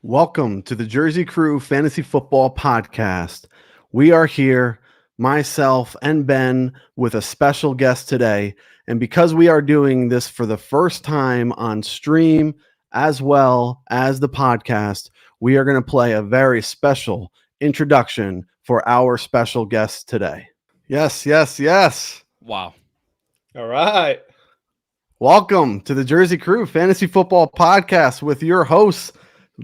Welcome to the Jersey Crew Fantasy Football Podcast. We are here, myself and Ben, with a special guest today. And because we are doing this for the first time on stream as well as the podcast, we are going to play a very special introduction for our special guest today. Yes. Wow. All right. Welcome to the Jersey Crew Fantasy Football Podcast with your hosts,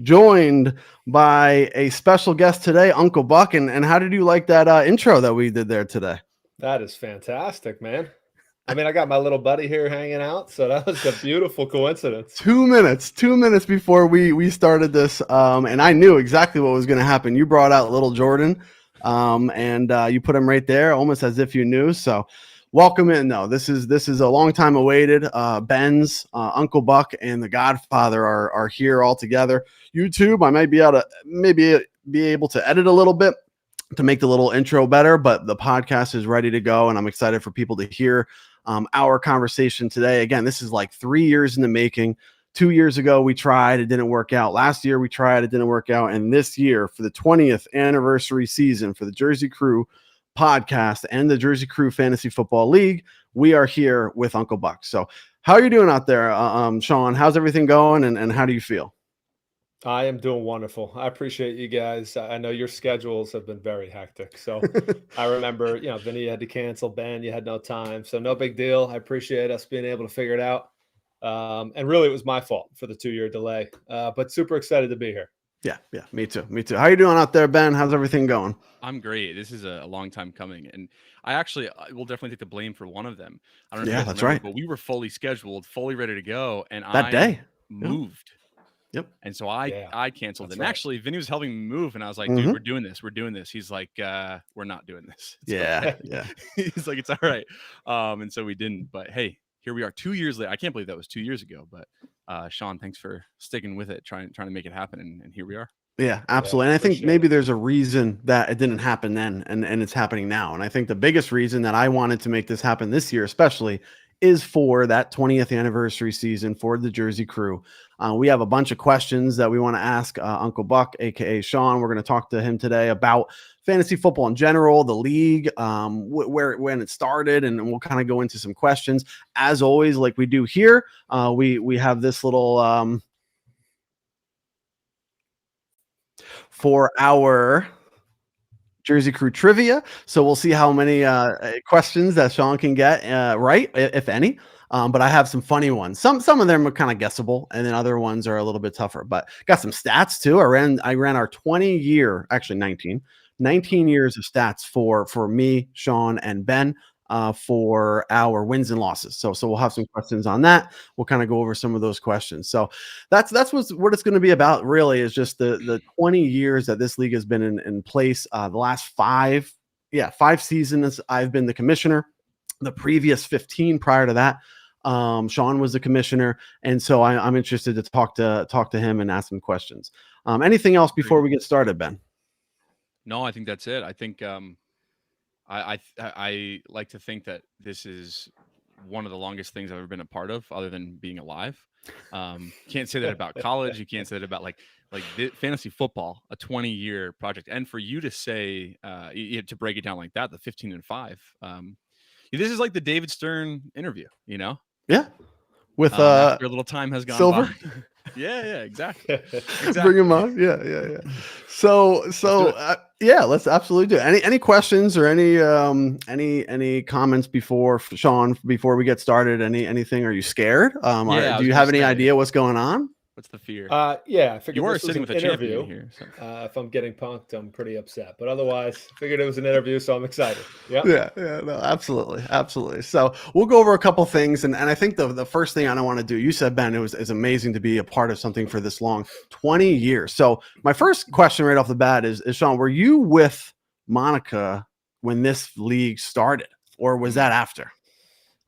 joined by a special guest today, Uncle BUC. And how did you like that intro that we did there today? That is fantastic, man. I mean, I got my little buddy here hanging out, so that was a beautiful coincidence. 2 minutes before we started this, and I knew exactly what was going to happen. You brought out little Jordan, and you put him right there, almost as if you knew. So welcome in. No, this is a long time awaited. Ben's Uncle BUC and the Godfather are here all together. YouTube, I might be able to be able to edit a little bit to make the little intro better, but the podcast is ready to go, and I'm excited for people to hear our conversation today. Again, this is like 3 years in the making. 2 years ago, we tried, it didn't work out. Last year, we tried, it didn't work out. And this year, for the 20th anniversary season for the Jersey Crew podcast and the Jersey Crew Fantasy Football League, we are here with Uncle BUC. So how are you doing out there, Sean? How's everything going, and how do you feel? I am doing wonderful. I appreciate you guys. I know your schedules have been very hectic. So I remember, Vinny, you had to cancel. Ben, you had no time. So no big deal. I appreciate us being able to figure it out. And really, it was my fault for the 2-year delay. But super excited to be here. Yeah, me too. How you doing out there, Ben? How's everything going? I'm great. This is a long time coming, and I will definitely take the blame for one of them. I don't know. Yeah, that's right. But we were fully scheduled, fully ready to go, and that day moved. Yep. And so I canceled. And actually, Vinny was helping me move, and I was like, Mm-hmm. "Dude, we're doing this." He's like, "We're not doing this." Yeah. He's like, "It's all right." And so we didn't. But hey, here we are, 2 years later. I can't believe that was 2 years ago. But Sean, thanks for sticking with it, trying to make it happen, and here we are. Yeah, absolutely. And I think maybe there's a reason that it didn't happen then, and it's happening now. And I think the biggest reason that I wanted to make this happen this year, especially, is for that 20th anniversary season for the Jersey Crew. We have a bunch of questions that we want to ask Uncle BUC, aka Sean. We're going to talk to him today about fantasy football in general, the league, when it started, and we'll kind of go into some questions. As always, like we do here, we have this little for our Jersey Crew trivia. So we'll see how many questions that Sean can get right, if any. But I have some funny ones. Some of them are kind of guessable, and then other ones are a little bit tougher. But got some stats too. I ran our 20-year, actually 19 years of stats for me, Sean, and Ben. For our wins and losses. So we'll have some questions on that. We'll kind of go over some of those questions. So that's what it's going to be about, really, is just the 20 years that this league has been in place. The last five seasons, I've been the commissioner. The previous 15 prior to that, Sean was the commissioner. And so I'm interested to talk to him and ask him questions. Anything else before we get started, Ben? No, I think that's it. I think I like to think that this is one of the longest things I've ever been a part of, other than being alive. Can't say that about college. You can't say that about like fantasy football, a 20-year project. And for you to say, to break it down like that, the 15-5, this is like the David Stern interview, Yeah. With after a little time has gone Silver. by. Yeah, exactly. Bring him on. Yeah. So let's absolutely do it. Any questions or any comments before we get started? Anything? Are you scared? Do you have any idea what's going on? What's the fear? I figured you are this was sitting an with a interview. champion here. So. If I'm getting punked, I'm pretty upset. But otherwise, figured it was an interview, so I'm excited. Yep. Yeah, no, absolutely. So we'll go over a couple things, and I think the first thing I don't want to do, you said, Ben, it's amazing to be a part of something for this long, 20 years. So my first question right off the bat is Sean, were you with Monica when this league started, or was that after?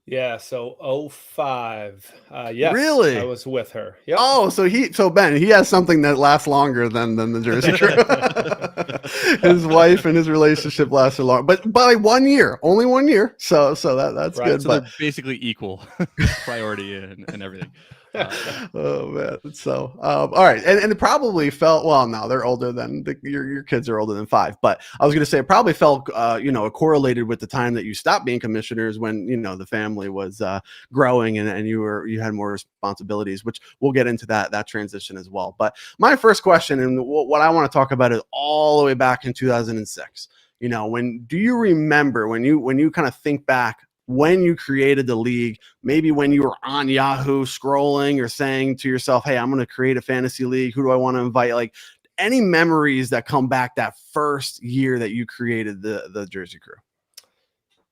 Yeah, so 05. Yes, really? I was with her. Yep. Oh, so Ben, he has something that lasts longer than the Jersey Crew. His wife and his relationship lasted long, but by 1 year, only 1 year. So that's right. Good. So they're basically equal priority and everything. Oh man. So, all right. And it probably felt, well, no, they're older than your kids are older than 5, but I was going to say it probably felt, it correlated with the time that you stopped being commissioners when, the family was growing and you had more responsibilities, which we'll get into that transition as well. But my first question and what I want to talk about is all the way back in 2006. When do you remember when you kind of think back when you created the league, maybe when you were on Yahoo scrolling or saying to yourself, hey, I'm going to create a fantasy league. Who do I want to invite? Like any memories that come back that first year that you created the Jersey Crew?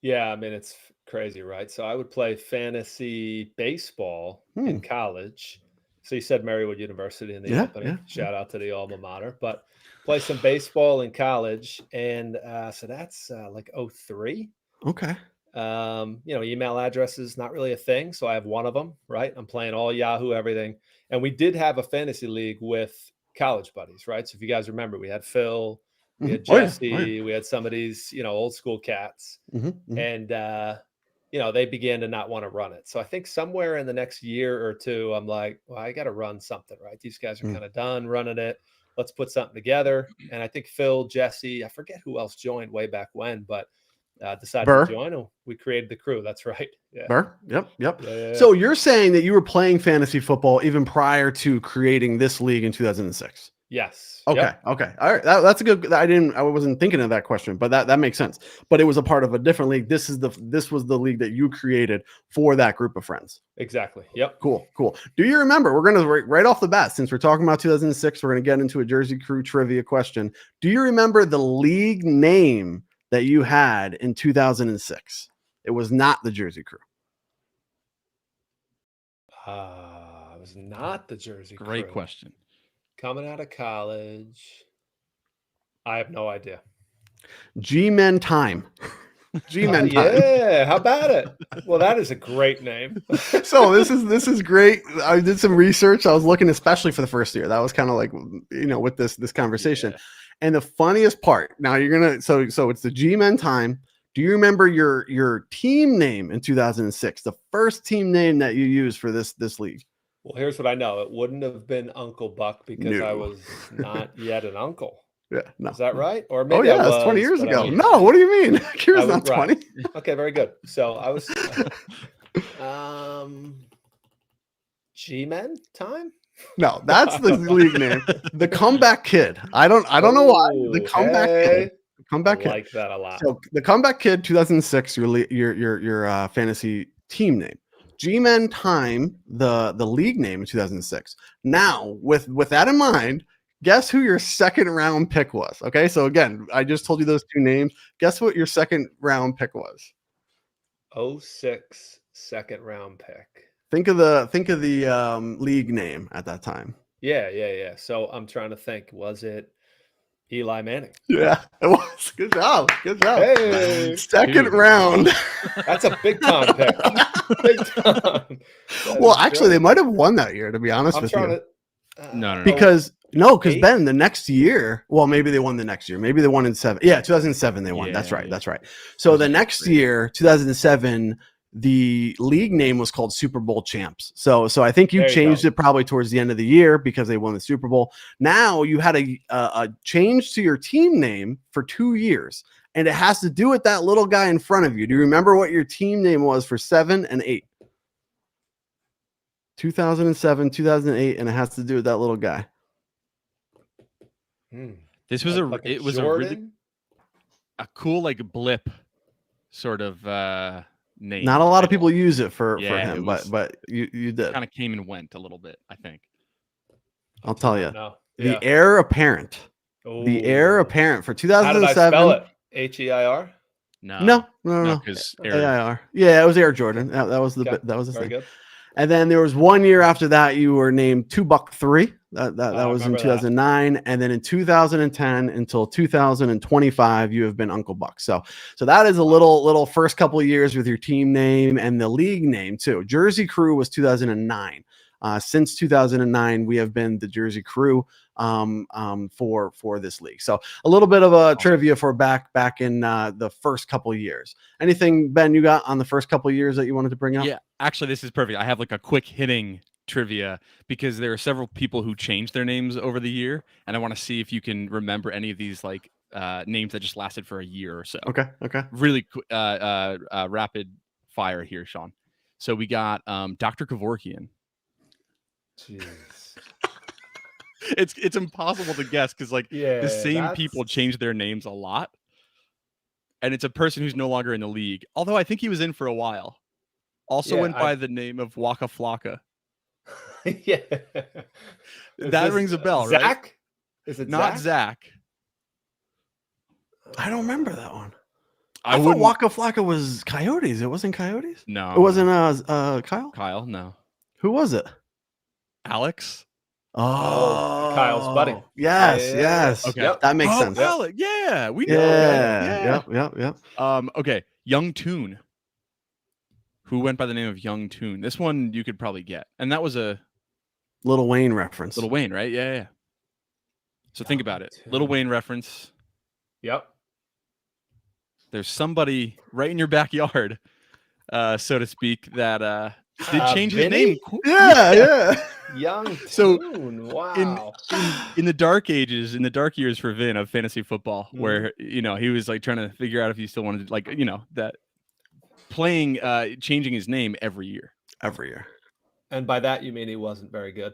Yeah, I mean, it's crazy, right? So I would play fantasy baseball in college. So you said Marywood University in the opening. Shout out to the alma mater. But play some baseball in college. And so that's like 03. Okay. Email addresses, not really a thing. So I have one of them, right? I'm playing all Yahoo, everything. And we did have a fantasy league with college buddies, right? So if you guys remember, we had Phil, we had Jesse, we had some of these, old school cats. And, they began to not want to run it. So I think somewhere in the next year or two, I'm like, well, I got to run something, right? These guys are kind of done running it. Let's put something together. And I think Phil, Jesse, I forget who else joined way back when, but decided to join. Oh, we created the crew. That's right. Yeah. Burr. Yep. Yeah. So you're saying that you were playing fantasy football even prior to creating this league in 2006? Yes. Okay. Yep. Okay. All right. That's a good. I wasn't thinking of that question, but that makes sense. But it was a part of a different league. This was the league that you created for that group of friends. Exactly. Yep. Cool. Do you remember? We're gonna right off the bat, since we're talking about 2006, we're gonna get into a Jersey Crew trivia question. Do you remember the league name that you had in 2006? It was not the Jersey Crew. It was not the Jersey Crew. Great question. Coming out of college, I have no idea. G-Men Time. G-Men Time. Yeah, how about it? Well, that is a great name. So this is great. I did some research. I was looking especially for the first year. That was kind of like, with this conversation. Yeah. And the funniest part, now you're gonna so it's the G-Men Time. Do you remember your team name in 2006? The first team name that you used for this league? Well, here's what I know. It wouldn't have been Uncle BUC because I was not yet an uncle. Yeah, no. Is that right? Or maybe I was 20 years ago. No, what do you mean? Kira's not 20. Right. Okay, very good. So I was G-Men Time? No, that's the league name. The Comeback Kid. I don't know why. The Comeback Kid. Comeback Kid. I like that a lot. So the Comeback Kid 2006, your fantasy team name. G-Men Time, the league name in 2006. Now, with that in mind, guess who your second round pick was? Okay, so again, I just told you those two names. Guess what your second round pick was? 06 second round pick. Think of the league name at that time. Yeah. So I'm trying to think. Was it Eli Manning? Yeah, it was. Good job. Hey, second round. That's a big time pick. Big time. Well, actually, they might have won that year. To be honest with you, no. Because Ben, the next year. Well, maybe they won the next year. Maybe they won in 7. Yeah, 2007 they won. Yeah, that's right. So the next year, 2007. The league name was called Super Bowl Champs. So I think you changed it probably towards the end of the year because they won the Super Bowl. Now you had a change to your team name for 2 years, and it has to do with that little guy in front of you. Do you remember what your team name was for 7 and 8? 2007, 2008, and it has to do with that little guy. This was it was a cool like blip sort of name. Not a lot of people use it for him, but you did. Kind of came and went a little bit, I think. I'll tell you. No. The heir apparent. Ooh. The heir apparent for 2007. How did I spell it? H-E-I-R? No. A-I-R. Yeah, it was Air Jordan. That was the thing. Good. And then there was 1 year after that you were named $2-3. That was in 2009, and then in 2010 until 2025 you have been Uncle BUC. So that is a little first couple of years with your team name and the league name too. Jersey Crew was 2009. Since 2009 we have been the Jersey Crew for this league. So a little bit of a trivia for back in the first couple of years. Anything, Ben, you got on the first couple of years that you wanted to bring up? Yeah, actually this is perfect. I have like a quick hitting trivia because there are several people who changed their names over the year, and I want to see if you can remember any of these like names that just lasted for a year or so. Okay. Really rapid fire here, Sean. So we got Dr. Kevorkian. Jeez. It's impossible to guess because like Yeah, the same that's people change their names a lot, and it's a person who's no longer in the league. Although I think he was in for a while. Also Yeah, went by the name of Waka Flocka. yeah. Is That this rings a bell, right? Zach? Is it Not Zach? I don't remember that one. I thought wouldn't. Waka Flocka was Coyotes. It wasn't Coyotes? No, It wasn't Kyle? Kyle. No, Who was it? Alex. Oh, Kyle's buddy. Yes, Yeah. yes. Okay. Yep. That makes Oh, sense. Alex. Yeah, we know. Yeah. Yeah. Yep. Okay. Young Toon. Who went by the name of Young Toon? This one you could probably get, and that was a Little Wayne reference. Little Wayne, right? Yeah. So think about it. Little Wayne reference. Yep. There's somebody right in your backyard, so to speak, that did change his Vinny? name. Yeah. Young So, Toon. Wow. In the dark ages, in the dark years for Vin of fantasy football, where he was like trying to figure out if he still wanted to, like that playing, changing his name every year. And by that you mean he wasn't very good.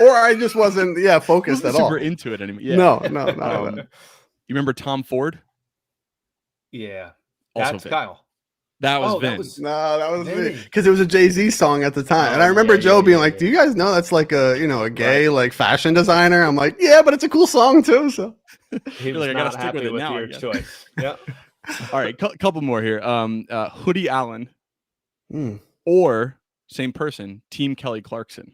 Or I just wasn't focused at all. Super into it anymore. Yeah. No. You remember Tom Ford? Yeah. Also That's Vin. Kyle. That was Vin. That was Vinny. me because it was a Jay-Z song at the time, and I Oh, remember yeah, Joe yeah, being yeah, like, yeah. "Do you guys know that's like a gay like fashion designer?" I'm like, "Yeah, but it's a cool song too." So He was like, I gotta not stick happy with it with now, I your guess. choice. Yep. All right, couple more here. Hoodie Allen Hmm. or same person, Team Kelly Clarkson.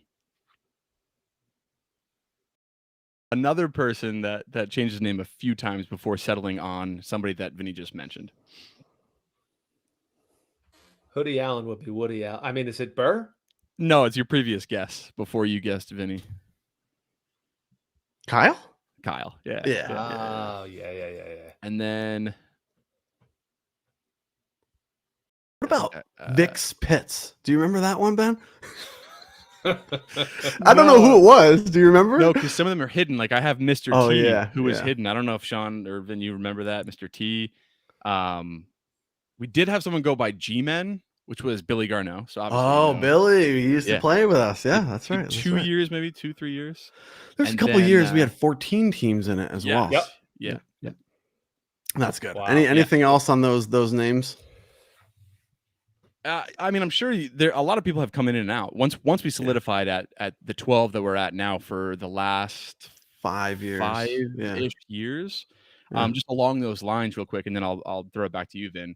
Another person that changed his name a few times before settling on somebody that Vinny just mentioned. Hoodie Allen would be Woody Allen. I mean, is it Burr? No, it's your previous guess before you guessed Vinny. Kyle. Yeah. Yeah. Oh, yeah. And then What about Vic's Pits? Do you remember that one, Ben? I don't know No. who it was. Do you remember? no, because some of them are hidden. Like I have Mr. Oh, T, yeah, who is yeah. hidden. I don't know if Sean or Vin, you remember that, Mr. T. We did have someone go by G-Men, which was Billy Garneau. So obviously, Oh, Billy, he used to Yeah. play with us. Yeah, that's right. That's 2 right. years, maybe 2-3 years. There's a And couple then, years we had 14 teams in it as well. Yep. Yeah. That's good. Wow. Anything else on those names? I mean, I'm sure a lot of people have come in and out. Once we solidified at the 12 that we're at now for the last 5 years. 5-ish years. Yeah. Just along those lines real quick, and then I'll throw it back to you, Vin.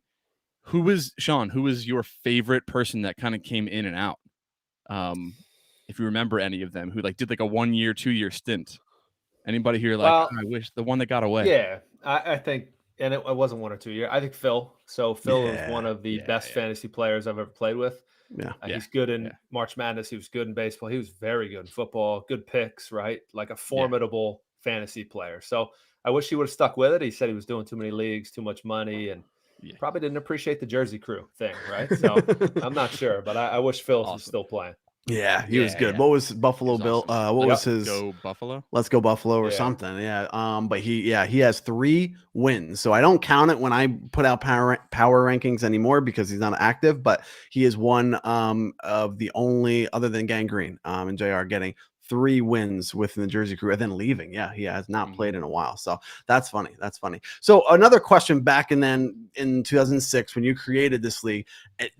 Who was your favorite person that kind of came in and out? If you remember any of them who like did like a 1 year, 2 year stint. Anybody here like, Well, I wish the one that got away? Yeah, I think, and it wasn't 1 or 2 years. I think Phil. So Phil is one of the Yeah, best fantasy players I've ever played with. Yeah. He's good in March Madness. He was good in baseball. He was very good in football. Good picks, right? Like a formidable fantasy player. So I wish he would have stuck with it. He said he was doing too many leagues, too much money, and probably didn't appreciate the Jersey Crew thing, right? So I'm not sure, but I wish Phil was still playing. Yeah, he was good. Yeah. What was Buffalo He was Bill? awesome. What was his? Go Buffalo? Let's go Buffalo or Yeah. something. Yeah. But he has 3 wins. So I don't count it when I put out power rankings anymore because he's not active, but he is one of the only other than Gangrene and JR getting 3 wins within the Jersey Crew and then leaving. Yeah, he has not played in a while. So that's funny. So another question back in 2006 when you created this league,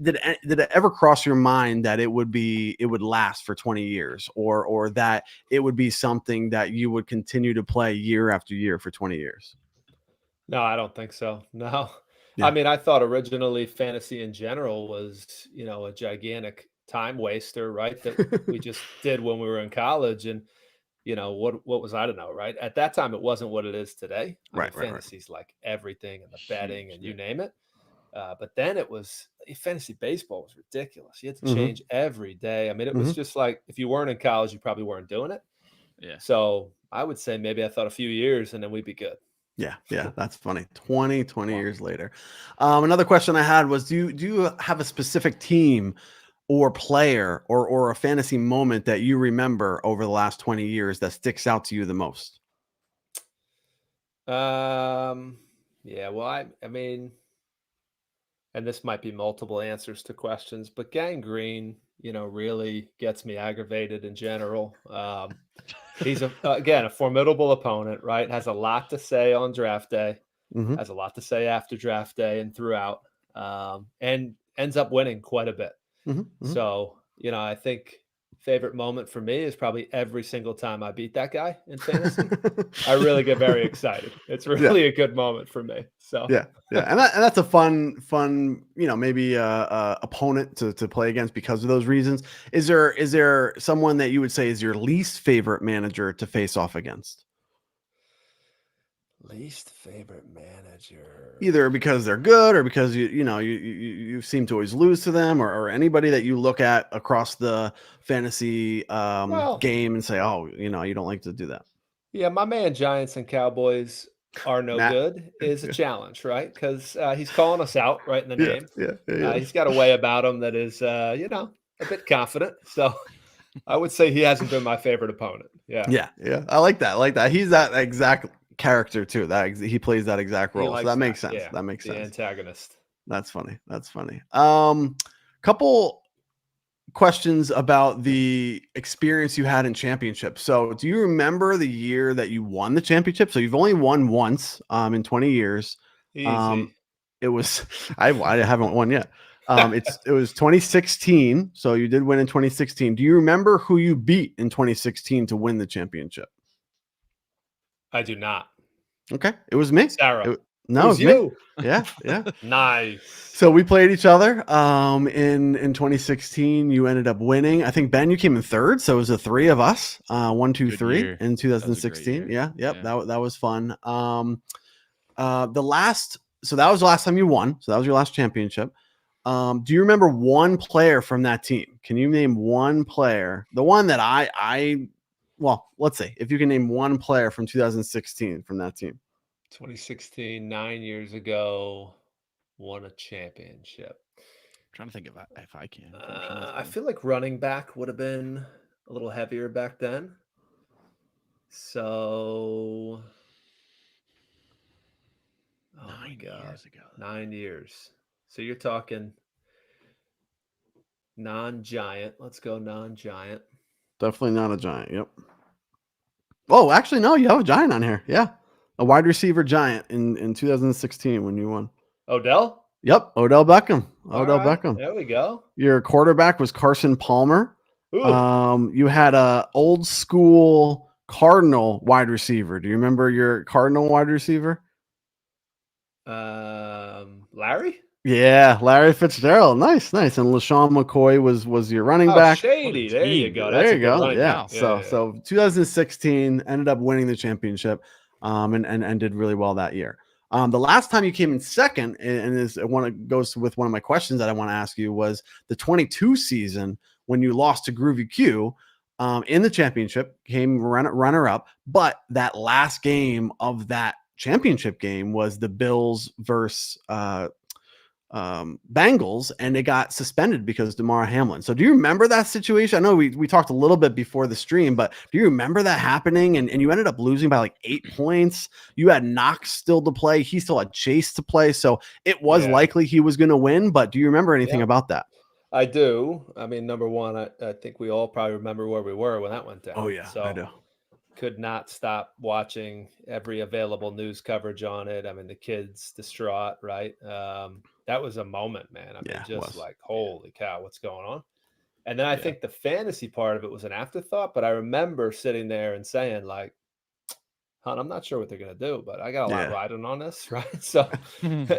did it ever cross your mind that it would last for 20 years or that it would be something that you would continue to play year after year for 20 years? No, I don't think so. No. Yeah. I mean, I thought originally fantasy in general was, a gigantic time waster, right? That we just did when we were in college. And, what was I to know, right? At that time, it wasn't what it is today. Right. Fantasy's like everything and the betting Huge, and you name it. But then it was fantasy baseball was ridiculous. You had to Mhm. change every day. I mean, it was just like if you weren't in college, you probably weren't doing it. Yeah. So I would say maybe I thought a few years and then we'd be good. Yeah, that's funny. 20 years later. Another question I had was, do you have a specific team or player or a fantasy moment that you remember over the last 20 years that sticks out to you the most? Yeah, well, I mean, and this might be multiple answers to questions, but Gangrene, really gets me aggravated in general. He's again a formidable opponent, right? Has a lot to say on draft day, Mhm. has a lot to say after draft day and throughout, and ends up winning quite a bit. Mhm. Mhm. So, I think favorite moment for me is probably every single time I beat that guy in fantasy. I really get very excited. It's Yeah. really a good moment for me. So, Yeah, yeah, and that's a fun, maybe opponent to play against because of those reasons. Is there someone that you would say is your least favorite manager to face off against? least favorite manager. Either because they're good or because you seem to always lose to them, or anybody that you look at across the fantasy Well, game and say, oh, you don't like to do that. yeah, my man Giants and Cowboys are no Matt, good is a yeah, challenge, right? Because he's calling us out right in the yeah, name. yeah, yeah, He's got a way about him that is, a bit confident. So I would say he hasn't been my favorite opponent. Yeah. yeah, yeah. I like that. I like that. He's that exact character too. He plays that exact He role. So that likes makes that. sense. Yeah. That makes The sense. antagonist. That's funny. That's funny. Couple questions about the experience you had in championships. So, do you remember the year that you won the championship? So you've only won once in 20 years. Um, Easy. it was I haven't won yet. It was 2016. So you did win in 2016. Do you remember who you beat in 2016 to win the championship? I do not. Okay, it was me. Sarah. It No, it was was me. you. Yeah, yeah. Nice. So we played each other in 2016. You ended up winning. I think Ben, you came in third. So it was the three of us, 1, 2, Good 3 year. in That was a great 2016. year. Yeah, yep. Yeah. That was fun. So that was the last time you won. So that was your last championship. Do you remember one player from that team? Can you name one player? The one that well, let's say if you can name one player from 2016 from that team. 2016, 9 years ago, won a championship. Trying to think if I can. If I'm trying to I think. feel like running back would have been a little heavier back then. So, oh my 9 God, years ago. 9 years. So you're talking non-giant. Let's go non-giant. Definitely not a giant. Yep. Oh, actually, no, you have a giant on here. Yeah. A wide receiver giant in 2016 when you won. Odell? Yep. Odell Beckham. All Odell right, Beckham. there we go. Your quarterback was Carson Palmer. Ooh, You had a old school Cardinal wide receiver. Do you remember your Cardinal wide receiver? Larry? Yeah, Larry Fitzgerald. Nice, nice. And LaShawn McCoy was your running Oh, back. What a Shady. There you team. go. That's There a you good go. running Yeah. back. Wow. Yeah. So 2016 ended up winning the championship, and did really well that year. The last time you came in second, goes with one of my questions that I want to ask you, was the 22 season when you lost to Groovy Q in the championship, came runner up. But that last game of that championship game was the Bills versus Bengals, and it got suspended because of Damar Hamlin. So do you remember that situation? I know we talked a little bit before the stream, but do you remember that happening? And you ended up losing by like 8 points. You had Knox still to play. He still had Chase to play. So it was Yeah. likely he was going to win, but do you remember anything Yeah. about that? I do. I mean, number one, I think we all probably remember where we were when that went down. Oh yeah, So I do. could not stop watching every available news coverage on it. I mean, the kids distraught, right? That was a moment, man. I mean, Yeah, it just was. like, holy cow, what's going on? And then I Yeah. think the fantasy part of it was an afterthought, but I remember sitting there and saying, like, "Hon, I'm not sure what they're gonna do, but I got a lot Yeah. riding on this, right?" So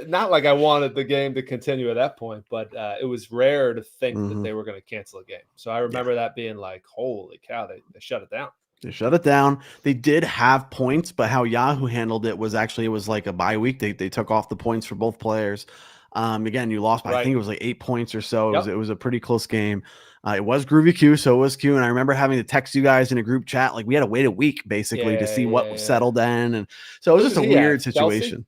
not like I wanted the game to continue at that point, but it was rare to think that Mhm. they were going to cancel a game. So I remember that being like, holy cow, they shut it down. They shut it down. They did have points, but how Yahoo handled it was actually, it was like a bye week. They took off the points for both players. Again, you lost by, I Right. think it was like 8 points or so. Yep. It was a pretty close game. It was Groovy Q, so it was Q. And I remember having to text you guys in a group chat. Like we had to wait a week basically to see what was Yeah. settled in. And so it was Who just did a he have? weird Kelsey? situation.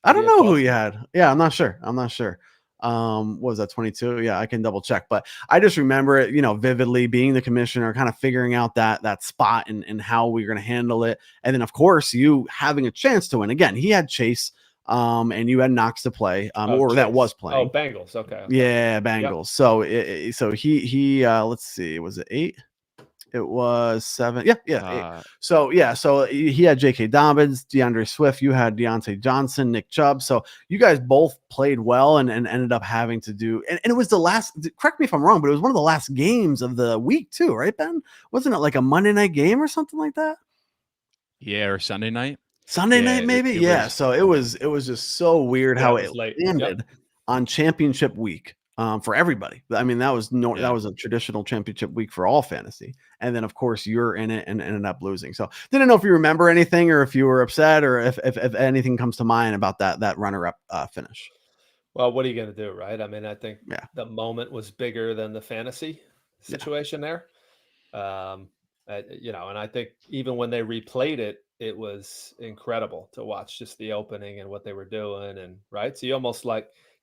I Did he don't have know who he Kelsey? had. Yeah, I'm not sure. I'm not sure. What was that, 22? Yeah, I can double check, but I just remember it, vividly, being the commissioner, kind of figuring out that spot and how we were going to handle it. And then of course you having a chance to win. Again, he had Chase, and you had Knox to play, or Chase. that was playing. Oh, Bengals. Okay. Yeah, Bengals. Yep. So he let's see, was it 8? It was 7. Yeah, 8. So he had J.K. Dobbins, DeAndre Swift. You had Deontay Johnson, Nick Chubb. So you guys both played well and ended up having to do. And it was the last. Correct me if I'm wrong, but it was one of the last games of the week too, right, Ben? Wasn't it like a Monday night game or something like that? Yeah, or Sunday night. Sunday night, maybe. Yeah. So it was just so weird how it landed on championship week. For everybody. I mean, that was that was a traditional championship week for all fantasy. And then of course you're in it and ended up losing. So didn't know if you remember anything or if you were upset or if anything comes to mind about that runner-up finish. Well, what are you going to do, right? I mean, I think the moment was bigger than the fantasy situation there. And I think even when they replayed it, it was incredible to watch just the opening and what they were doing. And right. So you almost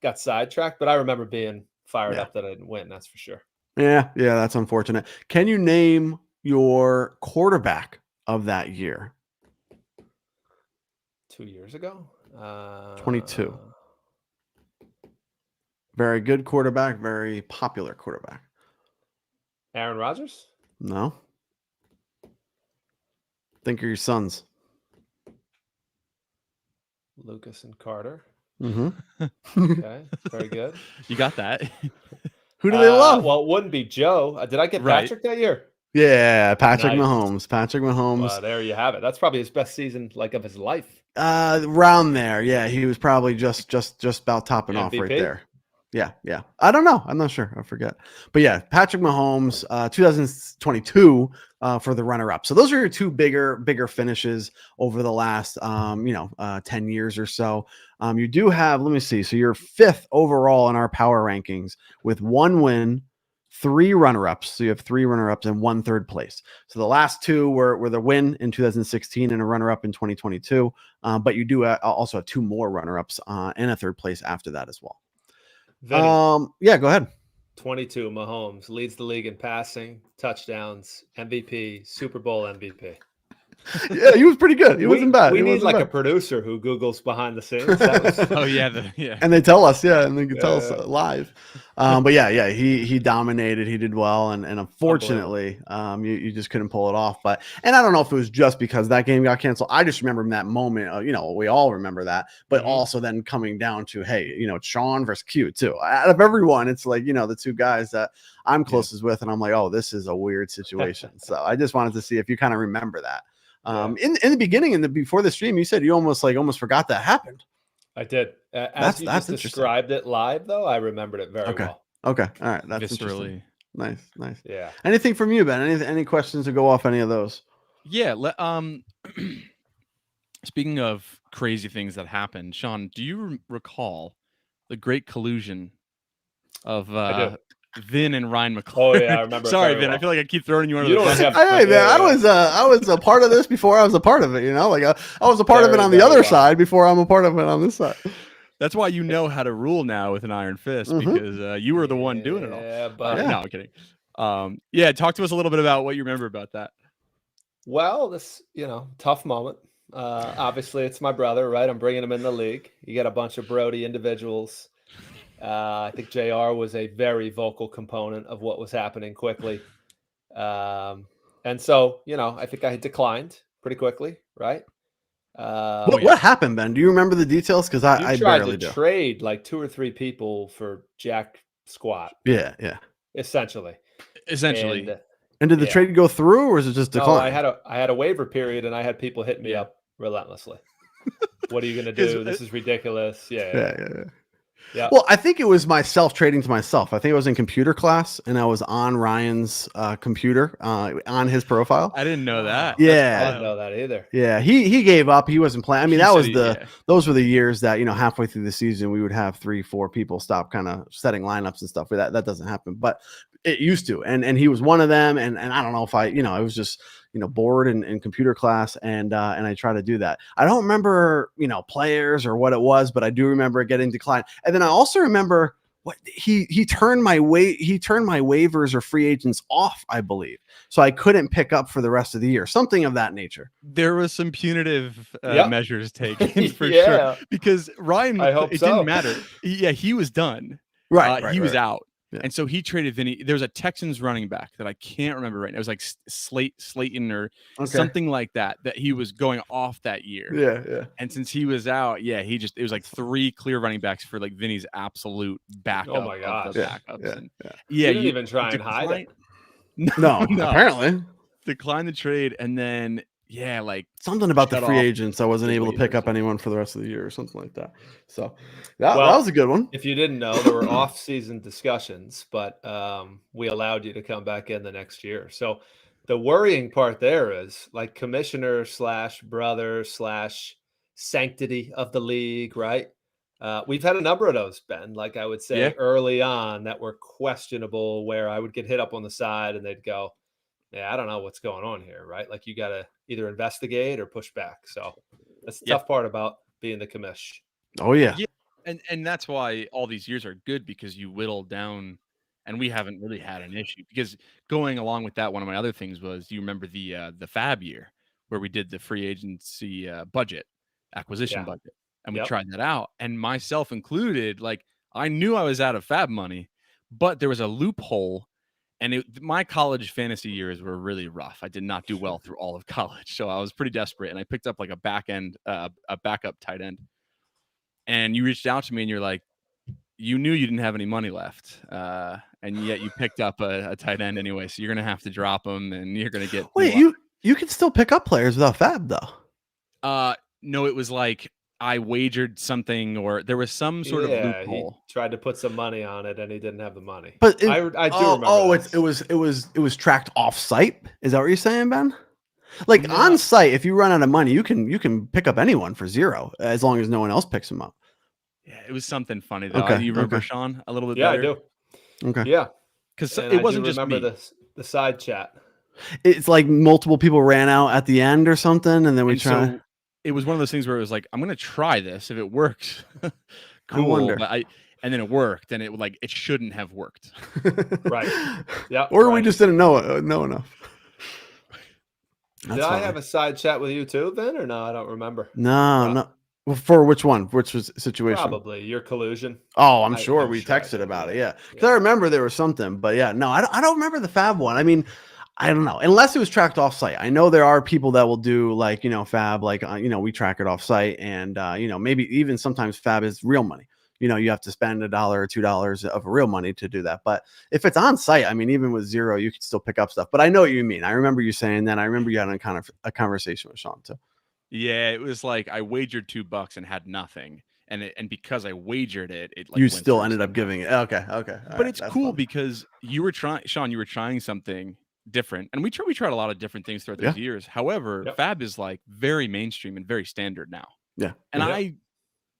got sidetracked, but I remember being fired up that I didn't win. That's for sure. Yeah, that's unfortunate. Can you name your quarterback of that year? 2 years ago? 22. Very good quarterback, very popular quarterback. Aaron Rodgers? No. Think of your sons. Lucas and Carter. Mm-hmm. Okay, very good. You got that. Who do they love? Well, it wouldn't be Joe. Did I get Patrick that year? Yeah, Patrick Mahomes. Patrick Mahomes. Well, there you have it. That's probably his best season of his life. Around there. Yeah, he was probably just about topping off right there. Yeah. I don't know. I'm not sure. I forget. But yeah, Patrick Mahomes, 2022 for the runner-up. So those are your two bigger finishes over the last 10 years or so. You do have, let me see. So you're 5th overall in our power rankings with 1 win, 3 runner-ups. So you have 3 runner-ups and 1 third place. So the last 2 were the win in 2016 and a runner-up in 2022. But you do also have 2 more runner-ups and a third place after that as well. Vinny, go ahead. 22, Mahomes leads the league in passing, touchdowns, MVP, Super Bowl MVP. Yeah, he was pretty good. He wasn't bad. We need a producer who Googles behind the scenes. Oh yeah. And they tell us, and they can tell us live. But he dominated. He did well, and unfortunately, you just couldn't pull it off. And I don't know if it was just because that game got canceled. I just remember in that moment. We all remember that. But also then coming down to, hey, it's Sean versus Q too. Out of everyone, it's the 2 guys that I'm closest with, and I'm like, oh, this is a weird situation. So I just wanted to see if you kind of remember that. In the beginning before the stream, you said you almost forgot that happened. I did. As you just described it live, though, I remembered it very well. Okay. All right. That's interesting. Nice. Yeah. Anything from you, Ben? Any questions to go off any of those? Yeah. Speaking of crazy things that happened, Sean, do you recall the great collusion of Vin and Ryan McClure? Oh yeah, I remember. Sorry, Vin. Well. I feel like I keep throwing you under the bus. I was a part of this before I was a part of it. I was a part of it on the other side before I'm a part of it on this side. That's why you know how to rule now with an iron fist, because you were the one doing it all. Yeah, but no, I'm kidding. Talk to us a little bit about what you remember about that. Well, this tough moment. Obviously, it's my brother, right? I'm bringing him in the league. You got a bunch of Brody individuals. I think JR was a very vocal component of what was happening quickly. And so, I think I had declined pretty quickly, right? What happened, Ben? Do you remember the details? Because I barely do. Trade like 2 or 3 people for Jack Squat. Yeah. Essentially. And did the trade go through, or is it just decline? No, I had a waiver period, and I had people hit me up relentlessly. What are you going to do? This is ridiculous. Yeah. Well, I think it was myself trading to myself. I think I was in computer class and I was on Ryan's computer on his profile. I didn't know that. Yeah. I didn't know that either. Yeah. He gave up. He wasn't playing. I mean, those were the years that, halfway through the season, we would have 3-4 people stop kind of setting lineups and stuff. But that doesn't happen. But it used to. And he was one of them. And I don't know if it was just, bored in computer class. And I try to do that. I don't remember, players or what it was, but I do remember it getting declined. And then I also remember what he turned my waivers or free agents off, I believe. So I couldn't pick up for the rest of the year, something of that nature. There was some punitive Yep. measures taken for Yeah. sure, because Ryan, I hope it so. didn't matter. He was done. Right. He was out. Yeah. And so he traded Vinny. There was a Texans running back that I can't remember right now. It was like Slayton or something like that he was going off that year. Yeah. And since he was out, it was like 3 clear running backs for like Vinny's absolute backup. Oh my gosh. Of the backups. You didn't even try and hide it. No, apparently. Decline the trade, and then like something about the free off agents. I wasn't able to pick up anyone for the rest of the year or something like that. So that was a good one. If you didn't know, there were off-season discussions, but we allowed you to come back in the next year. So the worrying part there is like commissioner / brother / sanctity of the league, right? We've had a number of those, Ben, like I would say early on that were questionable, where I would get hit up on the side and they'd go, yeah, I don't know what's going on here, right? Like you got to either investigate or push back. So that's the tough part about being the commish. Oh yeah. And that's why all these years are good, because you whittle down, and we haven't really had an issue. Because going along with that, one of my other things was, you remember the Fab year where we did the free agency acquisition budget, and we tried that out, and myself included, like I knew I was out of Fab money, but there was a loophole. And my college fantasy years were really rough. I did not do well through all of college, so I was pretty desperate. And I picked up like a backup tight end. And you reached out to me, and you're like, you knew you didn't have any money left, and yet you picked up a tight end anyway. So you're gonna have to drop him, and you're gonna get. Wait, you can still pick up players without Fab though. No, it was like I wagered something, or there was some sort of loophole. He tried to put some money on it, and he didn't have the money. But I do remember. Oh, it was tracked off site. Is that what you're saying, Ben? Like on site, if you run out of money, you can pick up anyone for $0 as long as no one else picks them up. Yeah, it was something funny though. Okay, You remember Sean a little bit Yeah, better? I do. Okay. Yeah, because it wasn't just me. The side chat. It's like multiple people ran out at the end or something, and then we tried. So it was one of those things where it was like, I'm gonna try this. If it works, cool. I wonder. But and then it worked, and it shouldn't have worked. Right. Yeah. Or we just didn't know enough. Did I have a side chat with you too, then, or no? I don't remember. No. Well, for which one? Which was situation? Probably your collusion. Oh, I'm sure we texted about it. Yeah, because I remember there was something, but yeah, no, I don't remember the Fab one. I mean, I don't know, unless it was tracked off site. I know there are people that will do like Fab, like we track it off site, and maybe even sometimes Fab is real money. You have to spend $1 or $2 of real money to do that. But if it's on site, I mean, even with $0, you can still pick up stuff. But I know what you mean. I remember you saying that. I remember you had a conversation with Sean too. Yeah, it was like I wagered $2 and had nothing, and because I wagered it, like you still ended up giving it. Okay. But it's cool because you were trying, Sean. You were trying something different, and we tried a lot of different things throughout those years. However, Fab is like very mainstream and very standard now. Yeah, and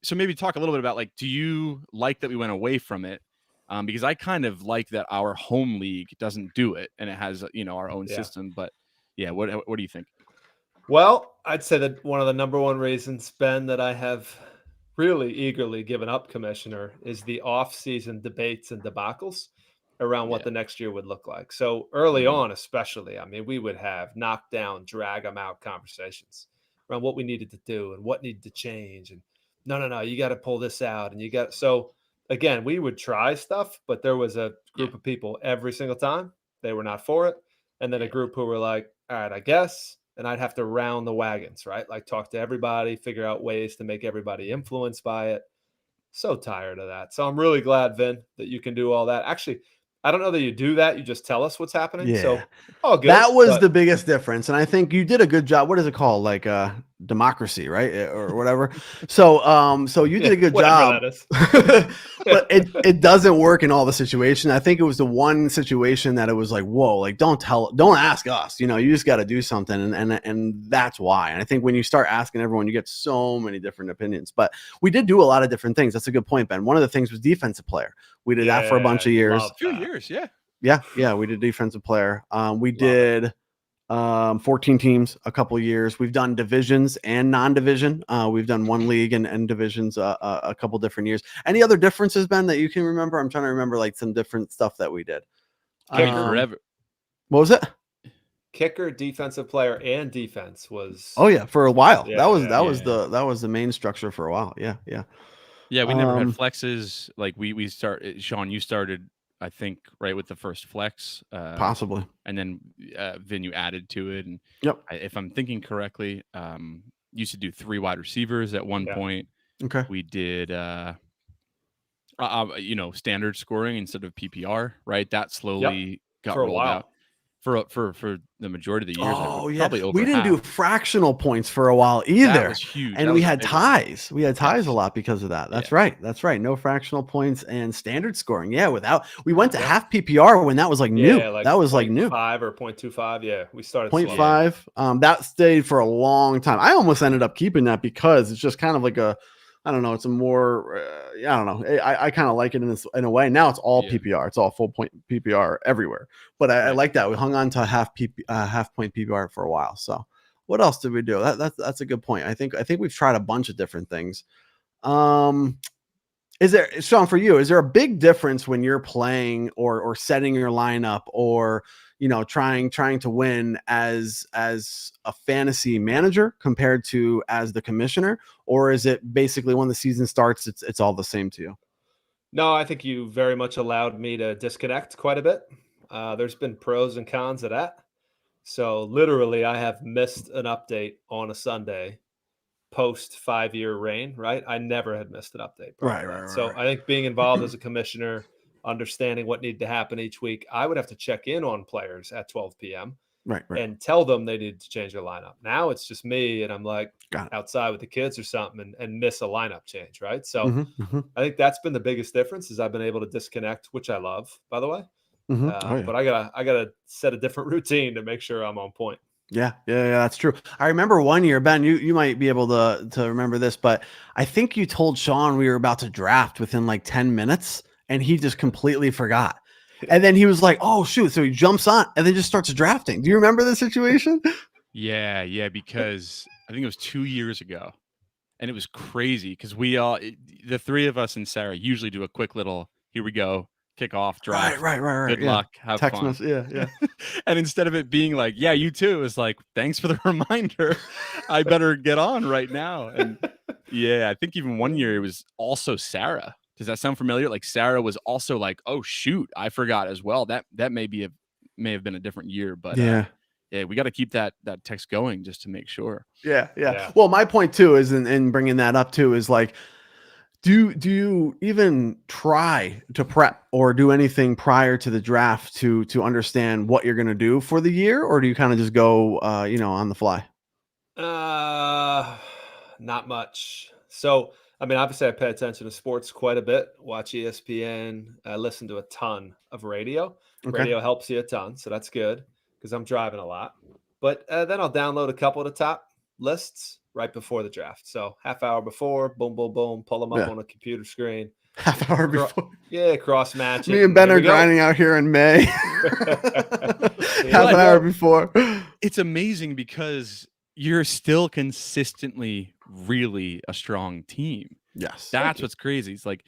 so maybe talk a little bit about, like, do you like that we went away from it? Because I kind of like that our home league doesn't do it, and it has our own system. But yeah, what do you think? Well, I'd say that one of the number one reasons, Ben, that I have really eagerly given up commissioner is the off-season debates and debacles around what the next year would look like. So early on, especially, I mean, we would have knockdown, drag them out conversations around what we needed to do and what needed to change. And no, you got to pull this out. And so again, we would try stuff, but there was a group of people every single time. They were not for it. And then a group who were like, all right, I guess. And I'd have to round the wagons, right? Like talk to everybody, figure out ways to make everybody influenced by it. So tired of that. So I'm really glad, Vin, that you can do all that. Actually, I don't know that you do that. You just tell us what's happening. Yeah. So all good. That was the biggest difference. And I think you did a good job. What is it called? Like democracy, right? Or whatever. So you did a good job. But it doesn't work in all the situations. I think it was the one situation that it was like, whoa, like don't ask us. You just got to do something. And that's why. And I think when you start asking everyone, you get so many different opinions. But we did do a lot of different things. That's a good point, Ben. One of the things was defensive player. We did that for a bunch of years. A few years, Yeah, we did defensive player. We did 14 teams, a couple years. We've done divisions and non-division. We've done one league and divisions a couple different years. Any other differences, Ben, that you can remember? I'm trying to remember like some different stuff that we did. Forever. What was it? Kicker, defensive player, and defense was. Oh yeah, for a while. Yeah, that was the main structure for a while. Yeah. Yeah, we never had flexes. Like we Sean, you started, I think, right with the first flex. Possibly. And then Vin, you added to it. And yep. If I'm thinking correctly, used to do 3 wide receivers at one point. Okay. We did standard scoring instead of PPR, right? That slowly got rolled out. For the majority of the years. Oh yeah, probably over we didn't half. do fractional points for a while either. That was huge. And we had ties. We had ties a lot because of that. That's right. That's right. No fractional points and standard scoring. Yeah, we went to half PPR when that was like new. That was like new. 5 or 0.25. Yeah, we started 0.5. That stayed for a long time. I almost ended up keeping that because it's just kind of like I don't know. It's a more, I don't know. I kind of like it in a way. Now it's all PPR. It's all full point PPR everywhere. But I like that. We hung on to half point PPR for a while. So what else did we do? That's a good point. I think we've tried a bunch of different things. Is there, Sean, for you, is there a big difference when you're playing or setting your lineup or, trying to win as a fantasy manager compared to as the commissioner? Or is it basically when the season starts, it's all the same to you? No, I think you very much allowed me to disconnect quite a bit. There's been pros and cons of that. So literally I have missed an update on a Sunday post 5-year reign, right? I never had missed an update. Right. So I think being involved as a commissioner, understanding what needed to happen each week, I would have to check in on players at 12 p.m. Right. And tell them they needed to change their lineup. Now it's just me and I'm like outside with the kids or something and miss a lineup change, right? So I think that's been the biggest difference is I've been able to disconnect, which I love, by the way. But I gotta set a different routine to make sure I'm on point. Yeah, that's true. I remember one year, Ben, you might be able to remember this, but I think you told Sean we were about to draft within like 10 minutes and he just completely forgot. And then he was like, oh shoot. So he jumps on and then just starts drafting. Do you remember the situation? Yeah. Because I think it was 2 years ago and it was crazy because the 3 of us and Sarah usually do a quick little, here we go, kick off, draft. Right. Good luck. Have text fun. Message, yeah. And instead of it being like, yeah, you too, it's like, thanks for the reminder. I better get on right now. And yeah, I think even one year it was also Sarah. Does that sound familiar? Like Sarah was also like, oh shoot, I forgot as well. That may have been a different year, but yeah, we got to keep that text going just to make sure. Yeah. Well, my point too is in bringing that up too is like, do you even try to prep or do anything prior to the draft to understand what you're going to do for the year, or do you kind of just go on the fly? Not much. So I mean, obviously, I pay attention to sports quite a bit, watch ESPN. I listen to a ton of radio. Okay. Radio helps you a ton, so that's good because I'm driving a lot. But then I'll download a couple of the top lists right before the draft. So half hour before, boom, boom, boom, pull them up on a computer screen. Half hour before. Yeah, cross match. Me and Ben are grinding out here in May. Half an hour before. It's amazing because you're still consistently really a strong team. Yes. That's what's crazy. It's like,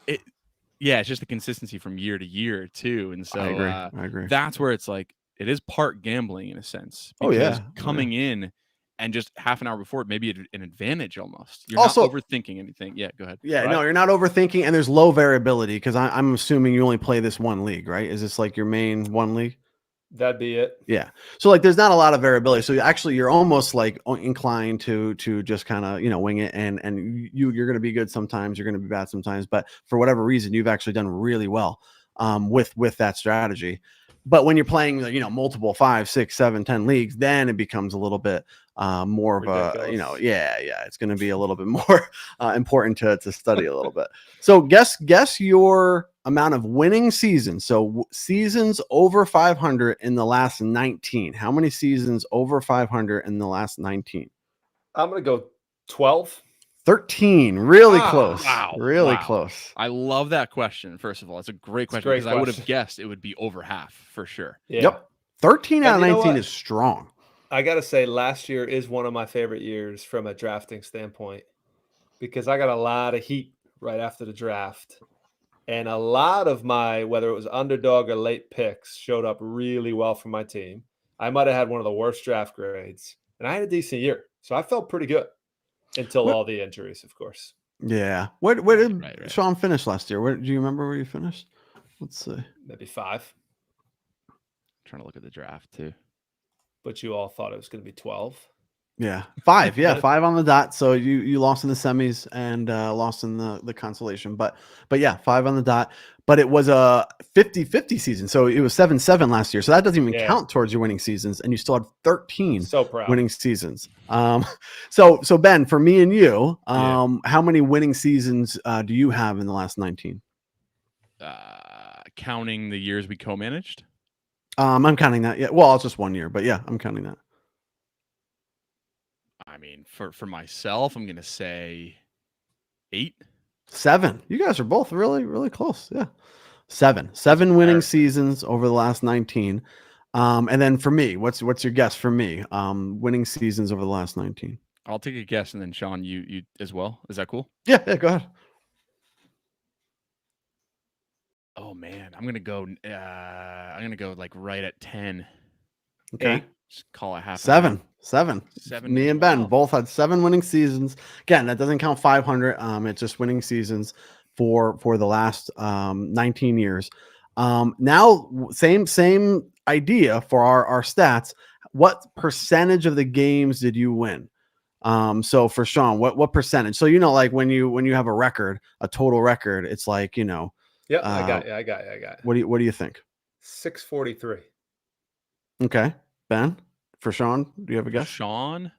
it's just the consistency from year to year too. And so I agree. That's where it's like, it is part gambling in a sense. Because coming in and just half an hour before, maybe an advantage almost. You're also not overthinking anything. Yeah, go ahead. Yeah, right? No, you're not overthinking and there's low variability because I'm assuming you only play this one league, right? Is this like your main one league? That'd be it. Yeah. So like, there's not a lot of variability. So actually you're almost like inclined to just kind of, wing it and you're going to be good sometimes, you're going to be bad sometimes, but for whatever reason, you've actually done really well with that strategy. But when you're playing, multiple 5, 6, 7, 10 leagues, then it becomes a little bit more of ridiculous. It's going to be a little bit more important to study a little bit. So guess your amount of winning seasons. So seasons over 500 in the last 19. How many seasons over 500 in the last 19? I'm going to go 12. 13. Really close. Wow. Really close. I love that question. First of all, it's a great question because I would have guessed it would be over half for sure. Yeah. 13 out And of you know 19 what? is strong. I gotta say, last year is one of my favorite years from a drafting standpoint because I got a lot of heat right after the draft. And a lot of my, whether it was underdog or late picks, showed up really well for my team. I might have had one of the worst draft grades, and I had a decent year. So I felt pretty good until What? all the injuries, of course. Yeah. Where did Right. Sean finish last year? Where do you remember where you finished? Let's see. Maybe 5, Trying to look at the draft too. but you all thought it was going to be 12. Yeah, 5. Yeah, 5 on the dot. So you lost in the semis and lost in the consolation. But yeah, 5 on the dot. But it was a 50-50 season. So it was 7-7 last year. So that doesn't even Yeah. count towards your winning seasons. And you still had 13 So proud. winning seasons. So Ben, for me and you, Yeah. how many winning seasons do you have in the last 19? Counting the years we co-managed. I'm counting that. Yeah. Well, it's just 1 year, but yeah, I'm counting that. I mean, for myself, I'm gonna say 8. 7. You guys are both really, really close. Yeah. 7 winning embarrassing. seasons over the last 19. And then for me, what's your guess for me? Winning seasons over the last 19. I'll take a guess, and then Sean, you as well. Is that cool? Yeah, go ahead. Oh man, I'm gonna go like right at 10. Okay. 8. Just call it half. 7. 7 Me as and Ben well. both had 7 winning seasons. Again, that doesn't count 500. It's just winning seasons for the last 19 years. Now same idea for our stats. What percentage of the games did you win? So for Sean, what percentage? So like when you have a record, a total record, it's like Yep, I got you. What do you think? 643. Okay, Ben, for Sean, do you have a guess? Sean,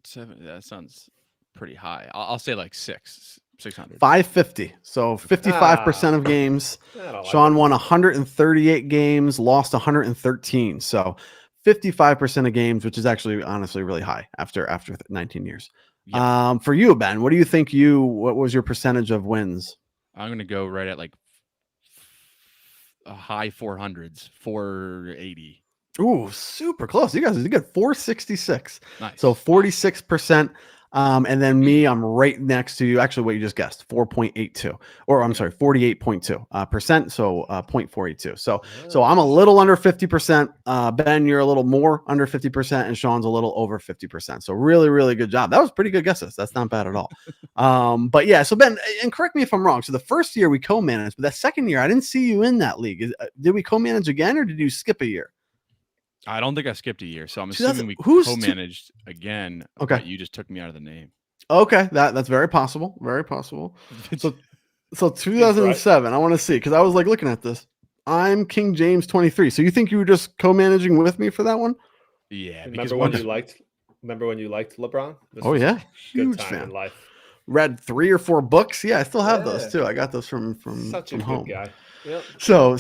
7. That sounds pretty high. I'll say like 600. 550. So 55% of games. I don't like Sean it. won 138 games, lost 113. So 55% of games, which is actually honestly really high after 19 years. Yeah. For you, Ben, what do you think what was your percentage of wins? I'm gonna go right at like high 400s, 480. Ooh, super close. You guys got 466. Nice. So 46%. And then me, I'm right next to you. Actually, what you just guessed, 4.82, or I'm sorry, 48.2 percent. So 0.482. So I'm a little under 50%. Ben, you're a little more under 50%, and Sean's a little over 50%. So really, really good job. That was pretty good guesses. That's not bad at all. But yeah, so Ben, and correct me if I'm wrong. So the first year we co-managed, but that second year I didn't see you in that league. Did we co-manage again, or did you skip a year? I don't think I skipped a year, so I'm 2000 assuming we who's co-managed again. Okay. But you just took me out of the name. Okay, that's very possible. Very possible. So 2007, I want to see, because I was like looking at this. I'm King James 23. So you think you were just co-managing with me for that one? Yeah. Remember when you liked LeBron? This Oh was a yeah, good huge time fan. in life. Read 3 or 4 books. Yeah, I still have those Yeah. too. I got those from Such a home. good guy. Yep. So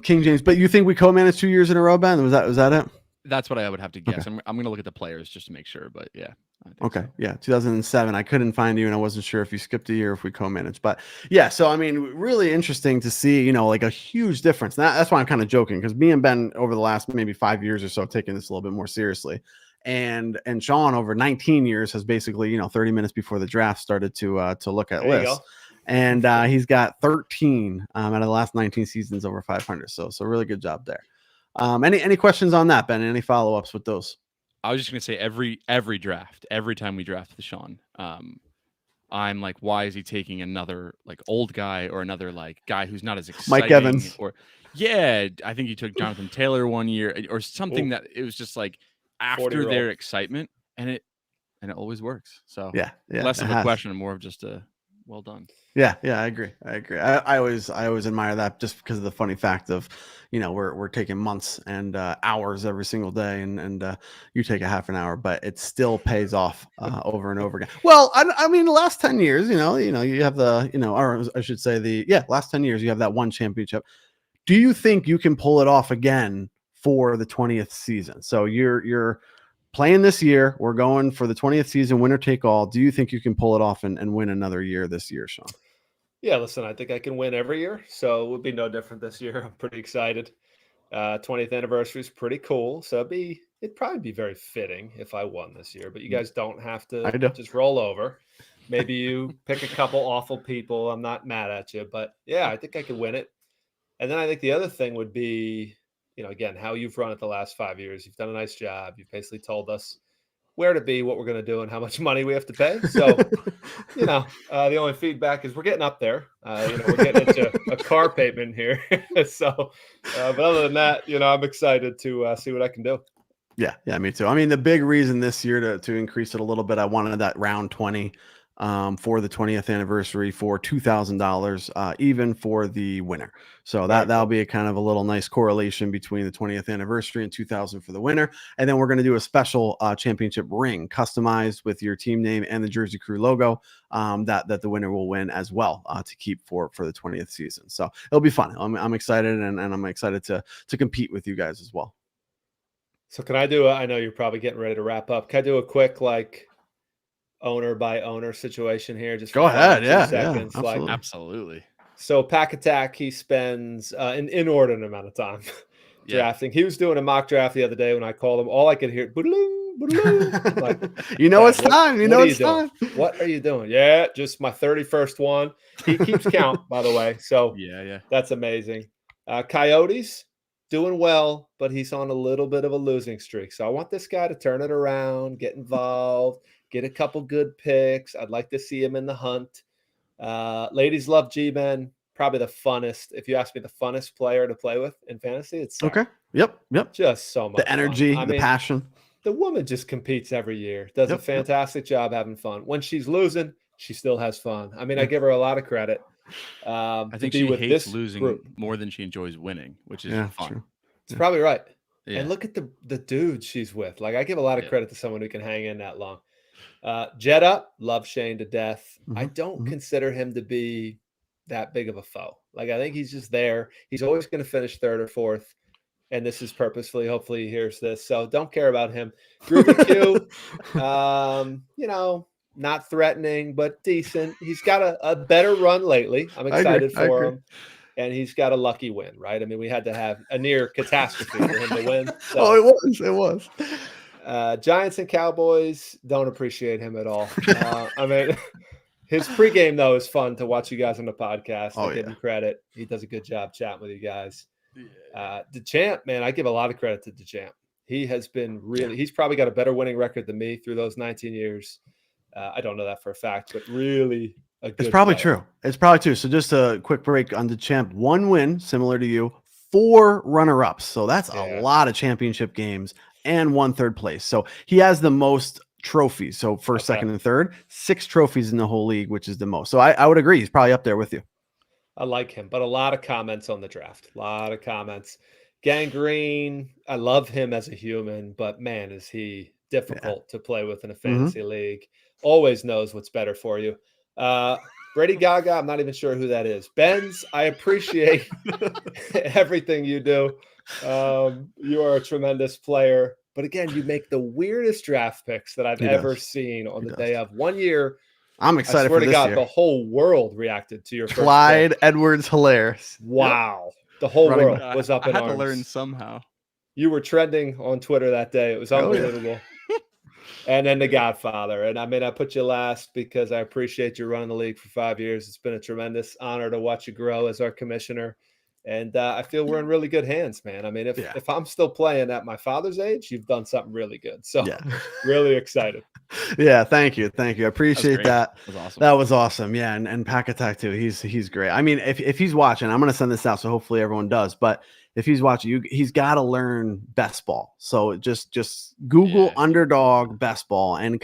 King James. But you think we co-managed 2 years in a row, Ben? Was that it? That's what I would have to guess. Okay. I'm going to look at the players just to make sure, but yeah. I think Okay. so. Yeah. 2007. I couldn't find you, and I wasn't sure if you skipped a year, if we co-managed. But yeah, so I mean, really interesting to see, like a huge difference. That's why I'm kind of joking, because me and Ben over the last maybe 5 years or so have taken this a little bit more seriously. And Sean over 19 years has basically, 30 minutes before the draft started to look at There you lists. go. And he's got 13 out of the last 19 seasons over 500. So really good job there. Any questions on that, Ben? Any follow-ups with those? I was just going to say every draft, every time we draft with Sean, I'm like, why is he taking another like old guy or another like guy who's not as exciting? Mike Evans. Or yeah, I think he took Jonathan Taylor one year or something that it was just like after 40-year-old. their excitement, and it always works. So Yeah, less of a question and more of just a well done. Yeah, I agree. I always admire that, just because of the funny fact of, we're taking months and hours every single day, and you take a half an hour, but it still pays off over and over again. Well, I mean, the last 10 years, you have the, or I should say last 10 years, you have that one championship. Do you think you can pull it off again for the 20th season? So you're playing this year. We're going for the 20th season, winner take all. Do you think you can pull it off and win another year this year, Sean? Yeah, listen, I think I can win every year, so it would be no different this year. I'm pretty excited. 20th anniversary is pretty cool, so it'd probably be very fitting if I won this year. But you guys don't have to I do. just roll over. Maybe you pick a couple awful people. I'm not mad at you, but yeah, I think I could win it. And then I think the other thing would be, again, how you've run it the last 5 years. You've done a nice job. You've basically told us where to be, what we're going to do, and how much money we have to pay. So, the only feedback is we're getting up there. We're getting into a car pavement here. So, but other than that, I'm excited to see what I can do. Yeah, me too. I mean, the big reason this year to increase it a little bit, I wanted that round 20 for the 20th anniversary for $2,000, even for the winner. So that'll be a kind of a little nice correlation between the 20th anniversary and 2,000 for the winner. And then we're going to do a special championship ring customized with your team name and the Jersey Crew logo that the winner will win as well to keep for the 20th season. So it'll be fun. I'm excited and I'm excited to compete with you guys as well. So can I I know you're probably getting ready to wrap up. Can I do a quick owner by owner situation here? Just go ahead. 2 seconds. Absolutely. Absolutely. So Pack Attack, he spends an inordinate amount of time drafting. He was doing a mock draft the other day when I called him. All I could hear, like, it's time. It's time. What are you doing? Yeah, just my 31st one. He keeps count, by the way. So yeah, that's amazing. Coyotes doing well, but he's on a little bit of a losing streak. So I want this guy to turn it around, get involved, get a couple good picks. I'd like to see him in the hunt. Ladies love G-Men. Probably the funnest. If you ask me, the funnest player to play with in fantasy, it's Sarah. Okay. Yep. Just so much the energy, fun. the passion. The woman just competes every year. Does a fantastic job having fun. When she's losing, she still has fun. I mean, I give her a lot of credit. I think she hates losing more than she enjoys winning, which is fun. True. It's probably right. Yeah. And look at the dude she's with. Like, I give a lot of credit to someone who can hang in that long. Jetta, love Shane to death. I don't consider him to be that big of a foe. Like, I think he's just there. He's always going to finish third or fourth. And this is purposefully. Hopefully he hears this. So don't care about him. Groovy Q, not threatening, but decent. He's got a better run lately. I'm excited for him. And he's got a lucky win, right? I mean, we had to have a near catastrophe for him to win. So. It was. Giants and Cowboys, don't appreciate him at all. I mean, his pregame, though, is fun to watch you guys on the podcast. I give him credit. He does a good job chatting with you guys. DeChamp, man, I give a lot of credit to DeChamp. He has been he's probably got a better winning record than me through those 19 years. I don't know that for a fact, but really a good It's probably player. true. It's probably true. So just a quick break on DeChamp. 1 win, similar to you, 4 runner-ups. So that's a lot of championship games and 1 third place. So he has the most trophies. So first, second, and third, 6 trophies in the whole league, which is the most. So I would agree. He's probably up there with you. I like him, but a lot of comments on the draft. A lot of comments. Gangrene, I love him as a human, but man, is he difficult to play with in a fantasy league. Always knows what's better for you. Brady Gaga, I'm not even sure who that is. Benz, I appreciate everything you do. You are a tremendous player. But again, you make the weirdest draft picks that I've ever seen on the day of. 1 year, I'm excited for this year. I swear to God, the whole world reacted to your first Clyde pick. Edwards-Helaire. Wow. The whole world was up in arms. I had to learn somehow. You were trending on Twitter that day. It was unbelievable. And then The Godfather. And I mean, I put you last because I appreciate you running the league for 5 years. It's been a tremendous honor to watch you grow as our commissioner. And I feel we're in really good hands, man. I mean, if I'm still playing at my father's age, you've done something really good. So really excited. Yeah, thank you. I appreciate that. That was awesome. That was awesome. Yeah, and Pack Attack too. He's great. I mean, if he's watching, I'm gonna send this out, so hopefully everyone does. But if he's watching, he's got to learn best ball. So just Google underdog best ball, and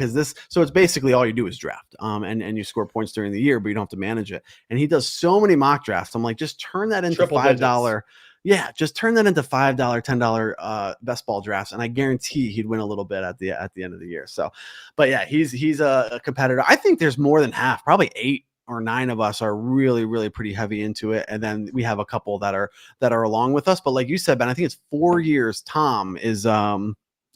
so it's basically all you do is draft, and you score points during the year, but you don't have to manage it. And he does so many mock drafts. I'm like, just turn that into $5. Yeah, just turn that into $5, $10 best ball drafts, and I guarantee he'd win a little bit at the end of the year. So, but yeah, he's a competitor. I think there's more than half, probably 8 or 9 of us are really, really pretty heavy into it, and then we have a couple that are along with us. But like you said, Ben, I think it's 4 years. Tom is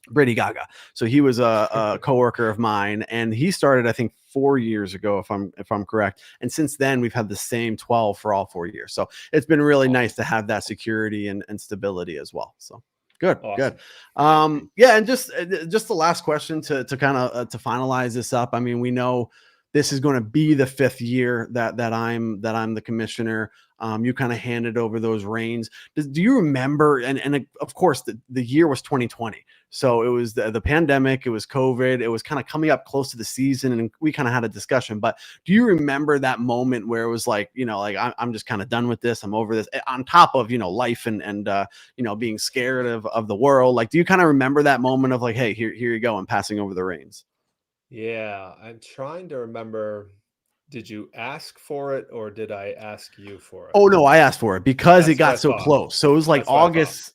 Brady Gaga. So he was a coworker of mine, and he started, I think, 4 years ago, if I'm correct. And since then, we've had the same 12 for all 4 years. So it's been really nice to have that security and stability as well. So good, good. Awesome. Yeah, and just the last question to kind of to finalize this up. I mean, we know this is going to be the 5th year that I'm the commissioner. You kind of handed over those reins. Do you remember? And of course, the year was 2020. So it was the pandemic, it was COVID, it was kind of coming up close to the season, and we kind of had a discussion. But do you remember that moment where it was like, like I'm just kind of done with this, I'm over this, on top of life and being scared of the world? Like, do you kind of remember that moment of like, hey, here you go, I'm passing over the reins? Yeah, I'm trying to remember. Did you ask for it or did I ask you for it? Oh no, I asked for it because it That's what got I so thought. close. So it was like That's what I thought. August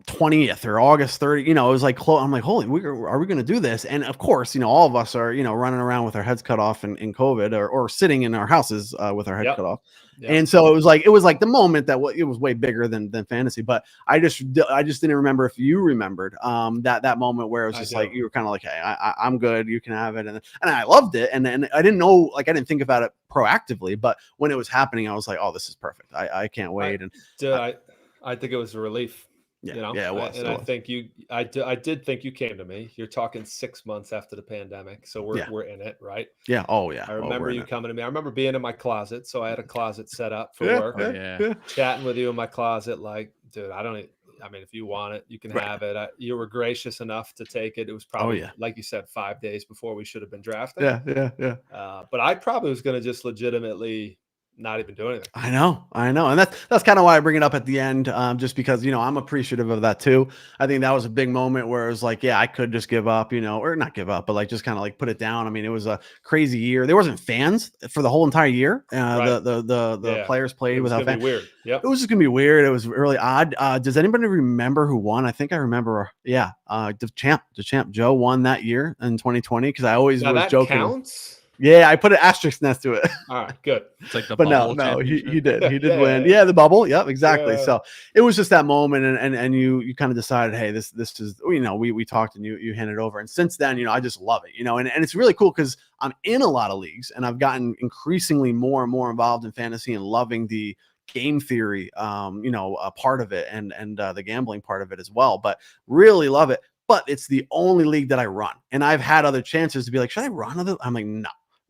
20th or August 30th. It was like close. I'm like, holy, are we going to do this? And of course, all of us are, running around with our heads cut off in COVID, or sitting in our houses with our head cut off. Yep. And so it was like the moment that it was way bigger than fantasy. But I just didn't remember if you remembered that moment where it was just like, you were kind of like, hey, I'm good, you can have it. And I loved it. And I didn't know, like, I didn't think about it proactively, but when it was happening, I was like, oh, this is perfect. I can't wait. I think it was a relief. Yeah, yeah, it was. I think I did think you came to me. You're talking 6 months after the pandemic, so we're in it, right? Yeah. Oh yeah. I remember you coming to me. I remember being in my closet, so I had a closet set up for work. Yeah. Chatting with you in my closet, like, dude, I mean, if you want it, you can have it. You were gracious enough to take it. It was probably, like you said, 5 days before we should have been drafting. Yeah. But I probably was going to just legitimately not even do anything. I know. And that's kind of why I bring it up at the end, just because, I'm appreciative of that too. I think that was a big moment where it was like, yeah, I could just give up, or not give up, but like, just kind of like put it down. I mean, it was a crazy year. There wasn't fans for the whole entire year. Right. The players played without fans. Weird. Yep. It was just gonna be weird. It was really odd. Does anybody remember who won? I think I remember. Yeah. The champ Joe won that year in 2020. Cause I always was joking. Counts? Yeah, I put an asterisk next to it. All right, good. It's like the But bubble no, he championship. did win. Yeah, the bubble. Yep, exactly. Yeah. So it was just that moment, and you kind of decided, hey, this is, we talked and you handed over, and since then, I just love it, and it's really cool because I'm in a lot of leagues and I've gotten increasingly more and more involved in fantasy and loving the game theory, a part of it, and the gambling part of it as well. But really love it. But it's the only league that I run, and I've had other chances to be like, should I run other? I'm like,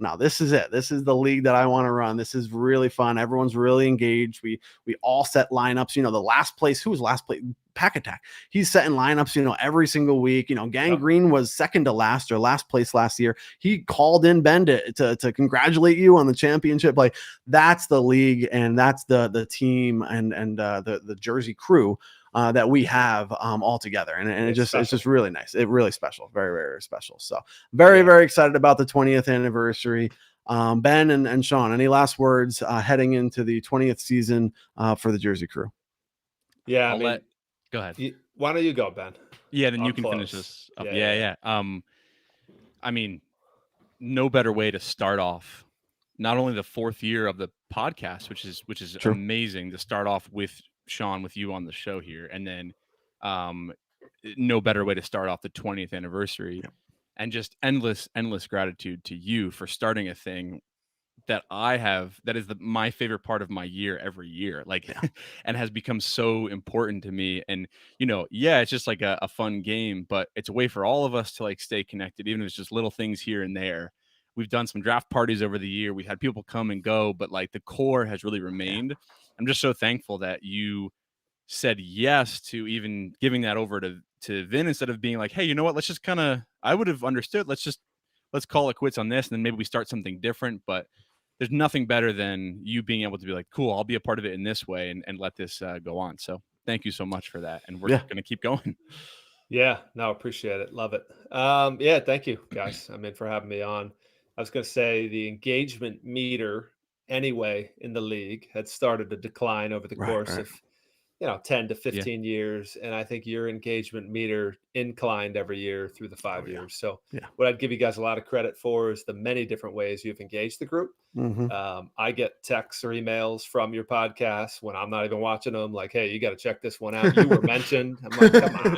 no, this is it. This is the league that I want to run. This is really fun. Everyone's really engaged. We all set lineups. The last place, who was last place? Pack Attack. He's setting lineups, every single week. Gang Green was second to last or last place last year. He called in Ben to congratulate you on the championship. Like, that's the league, and that's the team and the Jersey crew that we have all together, and it's just really nice. It's really special, very, very special. So very excited about the 20th anniversary. Ben and Sean, any last words heading into the 20th season for the Jersey crew? Yeah, go ahead. Why don't you go, Ben? Yeah, then you can finish this up. Yeah. I mean, no better way to start off not only the 4th year of the podcast, which is True. amazing to start off with Sean, with you on the show here, and then no better way to start off the 20th anniversary. And just endless gratitude to you for starting a thing that is my favorite part of my year every year, like, and has become so important to me. And it's just like a fun game, but it's a way for all of us to like stay connected, even if it's just little things here and there. We've done some draft parties over the year. We've had people come and go, but like the core has really remained. I'm just so thankful that you said yes to even giving that over to Vin, instead of being like, hey, you know what, let's just I would have understood. Let's call it quits on this, and then maybe we start something different. But there's nothing better than you being able to be like, cool, I'll be a part of it in this way, and let this go on. So thank you so much for that. And we're going to keep going. Yeah, no, appreciate it. Love it. Thank you guys. I mean, for having me on. I was going to say the engagement meter anyway in the league had started to decline over the course of 10 to 15 years. And I think your engagement meter inclined every year through the 5 years. So Yeah. what I'd give you guys a lot of credit for is the many different ways you've engaged the group. I get texts or emails from your podcast when I'm not even watching them, like, hey, you got to check this one out. You were mentioned. I'm like, come on,